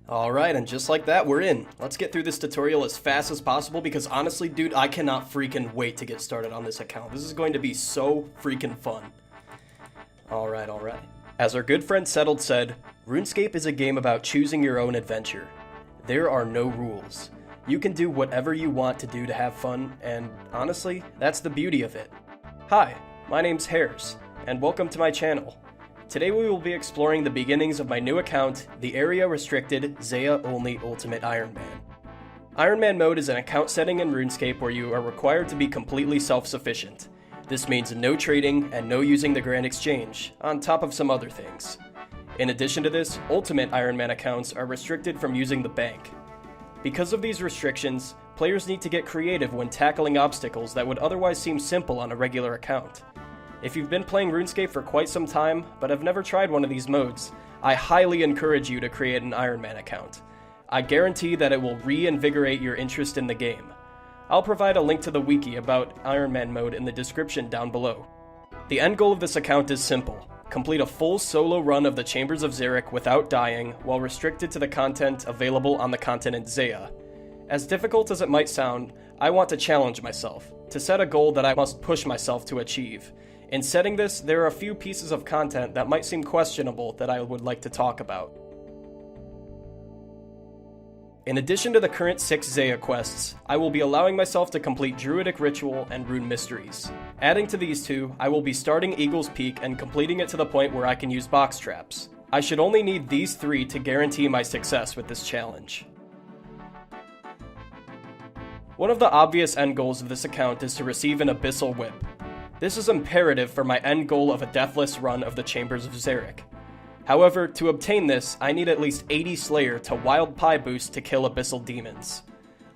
Alright, and just like that, we're in. Let's get through this tutorial as fast as possible because honestly, dude, I cannot freaking wait to get started on this account. This is going to be so freaking fun. Alright. As our good friend Settled said, RuneScape is a game about choosing your own adventure. There are no rules. You can do whatever you want to do to have fun, and honestly, that's the beauty of it. Hi, my name's Hares, and welcome to my channel. Today we will be exploring the beginnings of my new account, the area-restricted Zeah only Ultimate Ironman. Ironman mode is an account setting in RuneScape where you are required to be completely self-sufficient. This means no trading and no using the Grand Exchange, on top of some other things. In addition to this, Ultimate Ironman accounts are restricted from using the bank. Because of these restrictions, players need to get creative when tackling obstacles that would otherwise seem simple on a regular account. If you've been playing RuneScape for quite some time, but have never tried one of these modes, I highly encourage you to create an Ironman account. I guarantee that it will reinvigorate your interest in the game. I'll provide a link to the wiki about Ironman mode in the description down below. The end goal of this account is simple. Complete a full solo run of the Chambers of Xeric without dying, while restricted to the content available on the continent Zeah. As difficult as it might sound, I want to challenge myself, to set a goal that I must push myself to achieve. In setting this, there are a few pieces of content that might seem questionable that I would like to talk about. In addition to the current 6 Zeah quests, I will be allowing myself to complete Druidic Ritual and Rune Mysteries. Adding to these two, I will be starting Eagle's Peak and completing it to the point where I can use box traps. I should only need these 3 to guarantee my success with this challenge. One of the obvious end goals of this account is to receive an Abyssal Whip. This is imperative for my end goal of a deathless run of the Chambers of Xeric. However, to obtain this, I need at least 80 Slayer to Wild Pie boost to kill Abyssal Demons.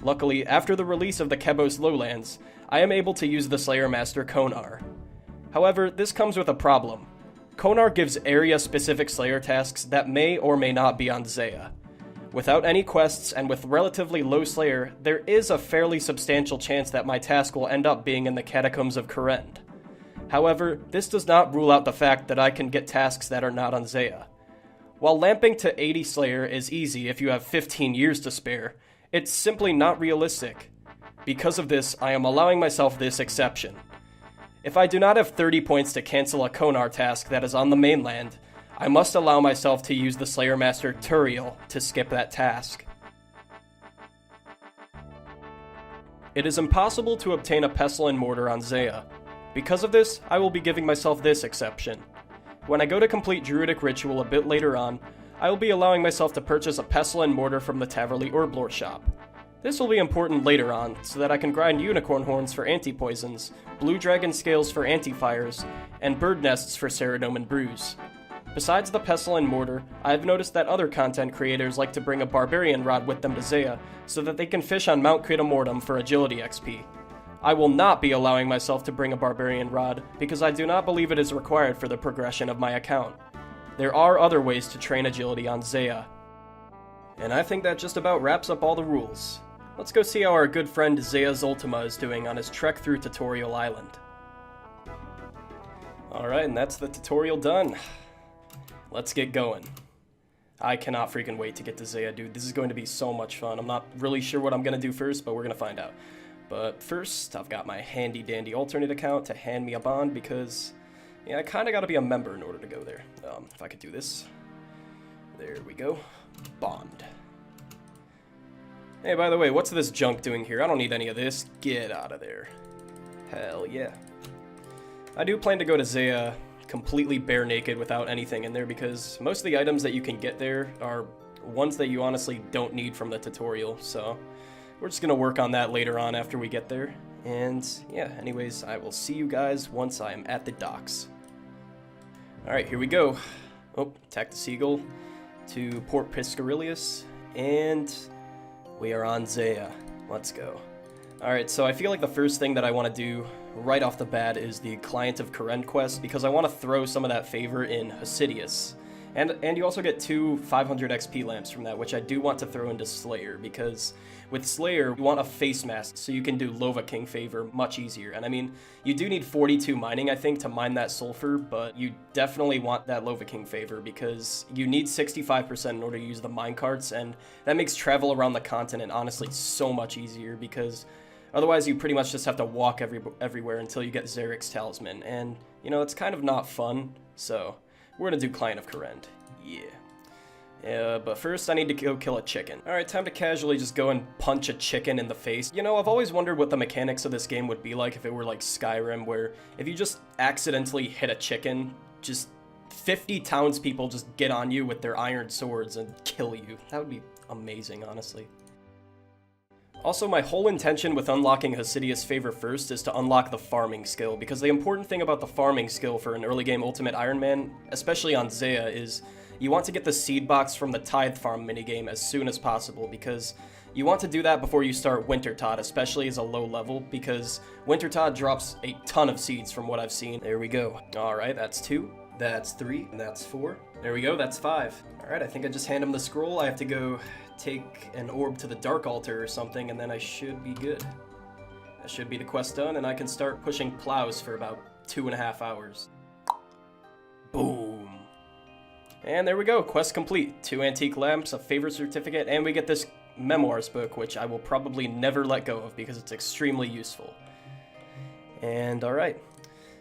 Luckily, after the release of the Kebos Lowlands, I am able to use the Slayer Master Konar. However, this comes with a problem. Konar gives area-specific Slayer tasks that may or may not be on Zeah. Without any quests and with relatively low Slayer, there is a fairly substantial chance that my task will end up being in the Catacombs of Kourend. However, this does not rule out the fact that I can get tasks that are not on Zeah. While lamping to 80 Slayer is easy if you have 15 years to spare, it's simply not realistic. Because of this, I am allowing myself this exception. If I do not have 30 points to cancel a Konar task that is on the mainland, I must allow myself to use the Slayer Master Turiel to skip that task. It is impossible to obtain a Pestle and Mortar on Zeah. Because of this, I will be giving myself this exception. When I go to complete Druidic Ritual a bit later on, I will be allowing myself to purchase a Pestle and Mortar from the Taverley Orblore shop. This will be important later on, so that I can grind Unicorn Horns for anti-poisons, Blue Dragon Scales for anti-fires, and Bird Nests for Ceridome and Bruise. Besides the Pestle and Mortar, I have noticed that other content creators like to bring a Barbarian Rod with them to Zeah, so that they can fish on Mount Cratomortum for agility XP. I will not be allowing myself to bring a Barbarian Rod, because I do not believe it is required for the progression of my account. There are other ways to train agility on Zeah. And I think that just about wraps up all the rules. Let's go see how our good friend Zeahs Ultima is doing on his trek through Tutorial Island. Alright, and that's the tutorial done. Let's get going. I cannot freaking wait to get to Zeah, dude. This is going to be so much fun. I'm not really sure what I'm going to do first, but we're going to find out. But first, I've got my handy-dandy alternate account to hand me a bond because, yeah, I kind of got to be a member in order to go there. If I could do this. There we go. Bond. Hey, by the way, what's this junk doing here? I don't need any of this. Get out of there. Hell yeah. I do plan to go to Zeah completely bare naked without anything in there because most of the items that you can get there are ones that you honestly don't need from the tutorial, so we're just gonna work on that later on after we get there. And yeah, anyways, I will see you guys once I'm at the docks. Alright, here we go. Oh, attack the Seagull to Port Piscarilius, and we are on Zeah. Let's go. Alright, so I feel like the first thing that I want to do right off the bat is the Client of Kourend quest, because I want to throw some of that favor in Hosidius. And you also get 2 500 XP lamps from that, which I do want to throw into Slayer, because with Slayer, you want a face mask so you can do Lova King favor much easier. And I mean, you do need 42 mining, I think, to mine that sulfur, but you definitely want that Lova King favor because you need 65% in order to use the minecarts, and that makes travel around the continent honestly so much easier, because otherwise you pretty much just have to walk everywhere until you get Zarek's Talisman, and you know, it's kind of not fun, so we're gonna do Client of Korend. Yeah, but first I need to go kill a chicken. Alright, time to casually just go and punch a chicken in the face. You know, I've always wondered what the mechanics of this game would be like if it were like Skyrim, where if you just accidentally hit a chicken, just 50 townspeople just get on you with their iron swords and kill you. That would be amazing, honestly. Also, my whole intention with unlocking Hasidius Favor first is to unlock the farming skill, because the important thing about the farming skill for an early game Ultimate Iron Man, especially on Zeah, is you want to get the seed box from the Tithe Farm minigame as soon as possible, because you want to do that before you start Wintertod, especially as a low level, because Wintertod drops a ton of seeds from what I've seen. There we go. Alright, that's 2, that's 3, and that's 4. There we go, that's 5. Alright, I think I just hand him the scroll. I have to go take an orb to the Dark Altar or something, and then I should be good. That should be the quest done, and I can start pushing plows for about 2.5 hours. Boom. And there we go, quest complete. 2 antique lamps, a favor certificate, and we get this memoirs book, which I will probably never let go of because it's extremely useful. And alright.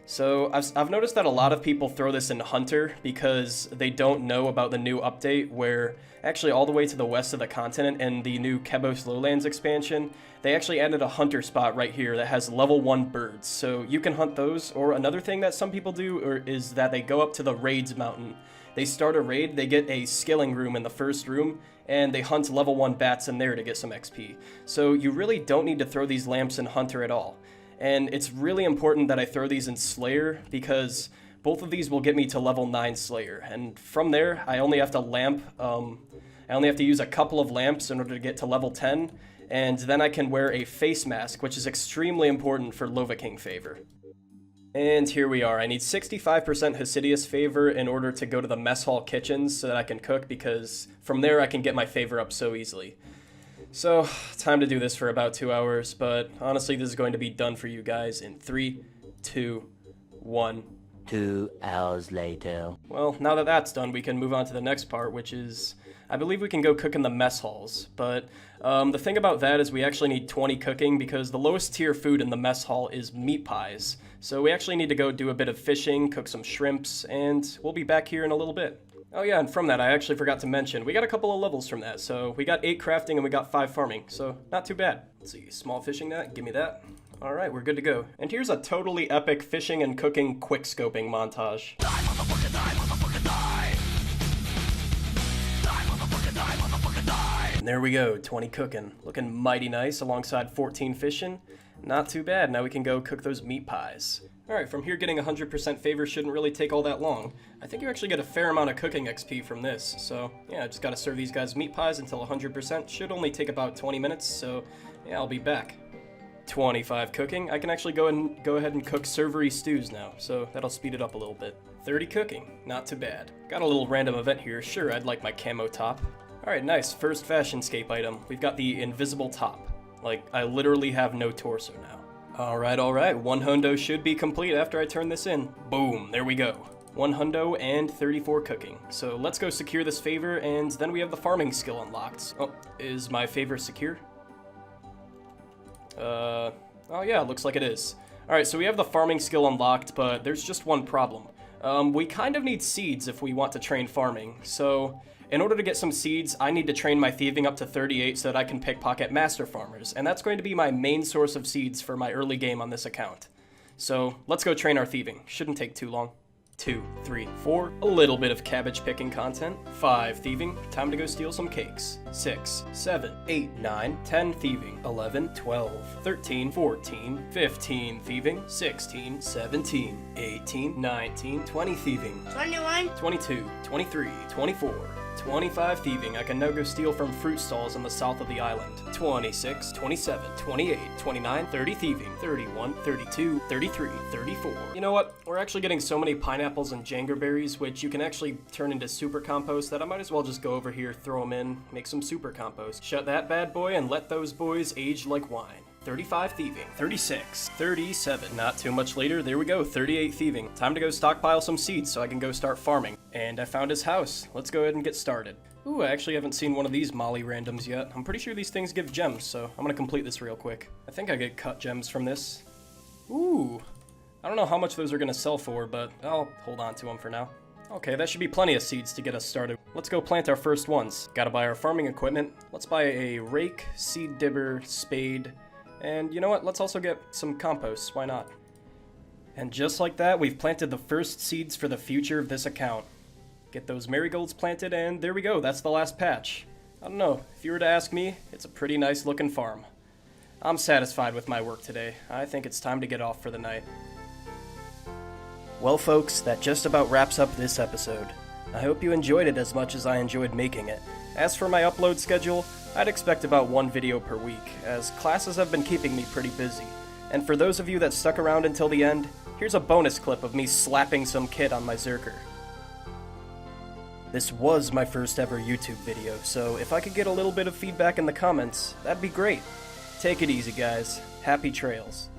So I've noticed that a lot of people throw this in Hunter because they don't know about the new update, where actually all the way to the west of the continent in the new Kebos Lowlands expansion, they actually added a hunter spot right here that has level 1 birds. So you can hunt those, or another thing that some people do is that they go up to the Raids mountain. They start a raid, they get a skilling room in the first room, and they hunt level 1 bats in there to get some XP. So you really don't need to throw these lamps in Hunter at all. And it's really important that I throw these in Slayer, because both of these will get me to level 9 Slayer. And from there, I only have to I only have to use a couple of lamps in order to get to level 10, and then I can wear a face mask, which is extremely important for Lova King favor. And here we are. I need 65% Hasidius favor in order to go to the mess hall kitchens so that I can cook, because from there I can get my favor up so easily. So, time to do this for about 2 hours, but honestly this is going to be done for you guys in 3, 2, 1. 2 hours later. Well, now that that's done, we can move on to the next part, which is, I believe we can go cook in the mess halls, but the thing about that is we actually need 20 cooking, because the lowest tier food in the mess hall is meat pies. So we actually need to go do a bit of fishing, cook some shrimps, and we'll be back here in a little bit. Oh yeah, and from that, I actually forgot to mention, we got a couple of levels from that. So we got 8 crafting and we got 5 farming, so not too bad. Let's see, small fishing net, give me that. All right, we're good to go. And here's a totally epic fishing and cooking quick scoping montage. Die, motherfucker, die, motherfucker, die. Die, motherfucker, die, motherfucker, die. And there we go, 20 cooking. Looking mighty nice alongside 14 fishing. Not too bad, now we can go cook those meat pies. Alright, from here getting 100% favor shouldn't really take all that long. I think you actually get a fair amount of cooking XP from this, so yeah, I just gotta serve these guys meat pies until 100%. Should only take about 20 minutes, so yeah, I'll be back. 25 cooking. I can actually go ahead and cook servery stews now, so that'll speed it up a little bit. 30 cooking, not too bad. Got a little random event here. Sure, I'd like my camo top. Alright, nice. First fashionscape item. We've got the invisible top. Like, I literally have no torso now. Alright, 1 hundo should be complete after I turn this in. Boom, there we go. 1 hundo and 34 cooking. So let's go secure this favor, and then we have the farming skill unlocked. Oh, is my favor secure? Oh yeah, looks like it is. Alright, so we have the farming skill unlocked, but there's just one problem. We kind of need seeds if we want to train farming, so in order to get some seeds, I need to train my thieving up to 38 so that I can pickpocket master farmers, and that's going to be my main source of seeds for my early game on this account. So let's go train our thieving. Shouldn't take too long. 2, 3, 4, a little bit of cabbage picking content. 5, thieving, time to go steal some cakes. 6, 7, 8, 9, 10, thieving. 11, 12, 13, 14, 15, thieving. 16, 17, 18, 19, 20, thieving. 21, 22, 23, 24, 25 thieving. I can now go steal from fruit stalls on the south of the island. 26, 27, 28, 29, 30 thieving. 31, 32, 33, 34. You know what? We're actually getting so many pineapples and jangerberries, which you can actually turn into super compost, that I might as well just go over here, throw them in, make some super compost. Shut that bad boy and let those boys age like wine. 35 thieving, 36, 37, not too much later, there we go, 38 thieving. Time to go stockpile some seeds so I can go start farming. And I found his house. Let's go ahead and get started. Ooh, I actually haven't seen one of these Molly randoms yet. I'm pretty sure these things give gems, so I'm gonna complete this real quick. I think I get cut gems from this. Ooh, I don't know how much those are gonna sell for, but I'll hold on to them for now. Okay, that should be plenty of seeds to get us started. Let's go plant our first ones. Gotta buy our farming equipment. Let's buy a rake, seed dibber, spade, and you know what? Let's also get some compost. Why not? And just like that, we've planted the first seeds for the future of this account. Get those marigolds planted, and there we go. That's the last patch. I don't know. If you were to ask me, it's a pretty nice looking farm. I'm satisfied with my work today. I think it's time to get off for the night. Well, folks, that just about wraps up this episode. I hope you enjoyed it as much as I enjoyed making it. As for my upload schedule, I'd expect about one video per week, as classes have been keeping me pretty busy. And for those of you that stuck around until the end, here's a bonus clip of me slapping some kid on my Zerker. This was my first ever YouTube video, so if I could get a little bit of feedback in the comments, that'd be great. Take it easy, guys. Happy trails.